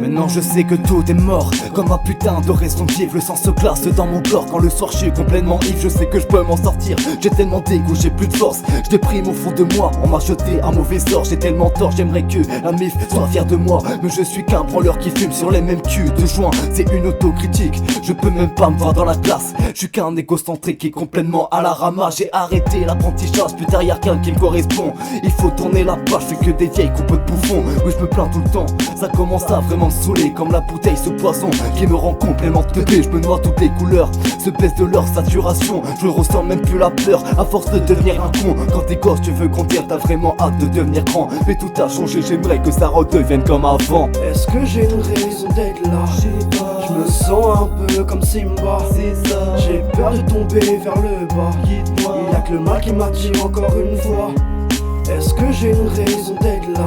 Maintenant je sais que tout est mort, comme un putain de raison de vivre. Le sang se glace dans mon corps quand le soir je suis complètement ivre. Je sais que je peux m'en sortir, j'ai tellement d'égo, j'ai plus de force. Je déprime au fond de moi, on m'a jeté un mauvais sort. J'ai tellement tort, j'aimerais que la MIF soit fière de moi. Mais je suis qu'un branleur qui fume sur les mêmes culs de joint. C'est une autocritique, je peux même pas me voir dans la classe. Je suis qu'un égocentrique qui est complètement à la ramasse. J'ai arrêté l'apprentissage, plus derrière quelqu'un qui me correspond. Il faut tourner la page, je fais que des vieilles coupes de bouffons. Oui je me plains tout le temps, ça commence à vraiment me saouler. Comme la bouteille, ce poison qui me rend complètement teubé. Je me noie toutes les couleurs, se baisse de leur saturation. Je ressens même plus la peur, à force de devenir un con. Quand t'es gosse tu veux grandir, t'as vraiment hâte de devenir grand. Mais tout a changé, j'aimerais que ça redevienne comme avant. Est-ce que j'ai une raison d'être là? Je me sens un peu comme Simba, c'est ça. J'ai peur de tomber vers le bas. Il y a que le mal qui m'attire encore une fois. Est-ce que j'ai une raison d'être là?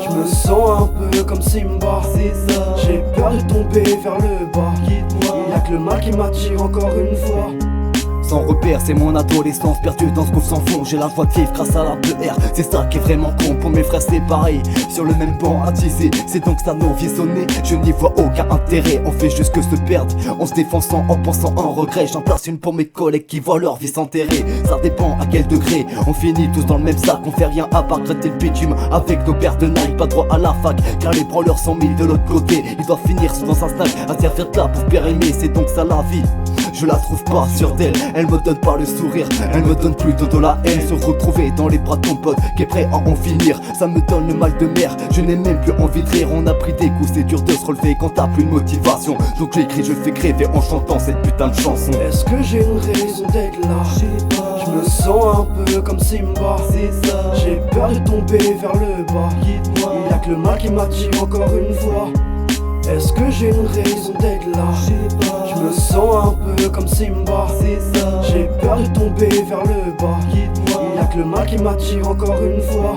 Je me sens un peu comme Simba, c'est ça. J'ai peur de tomber vers le bas. Il y a que le mal qui m'attire encore une fois. Sans repère, c'est mon adolescence perdue dans ce qu'on s'en fout. J'ai la joie de vivre grâce à la PR, c'est ça qui est vraiment con. Pour mes frères c'est pareil, sur le même banc à teaser. C'est donc ça nos vies sonnées, je n'y vois aucun intérêt. On fait juste que se perdre, on se défonçant en pensant en regret. J'en place une pour mes collègues qui voient leur vie s'enterrer. Ça dépend à quel degré, on finit tous dans le même sac. On fait rien à part gratter le bitume avec nos paires de Nike. Pas droit à la fac, car les branleurs sont mis de l'autre côté. Ils doivent finir dans un snack à servir de là pour périmer. C'est donc ça la vie, je la trouve pas sûre d'elle. Elle me donne pas le sourire, elle me donne plutôt de la haine. Se retrouver dans les bras de ton pote qui est prêt à en finir, ça me donne le mal de mer. Je n'ai même plus envie de rire, on a pris des coups, c'est dur de se relever quand t'as plus de motivation. Donc j'écris, je fais gréver en chantant cette putain de chanson. Est-ce que j'ai une raison d'être là? Je me sens un peu comme Simba, c'est ça. J'ai peur de tomber vers le bas. Il y a que le mal qui m'attire encore une fois. Est-ce que j'ai une raison d'être là? Je me sens un peu comme Simba, c'est ça. J'ai peur de tomber vers le bas. Il y a que le mal qui m'attire encore une fois.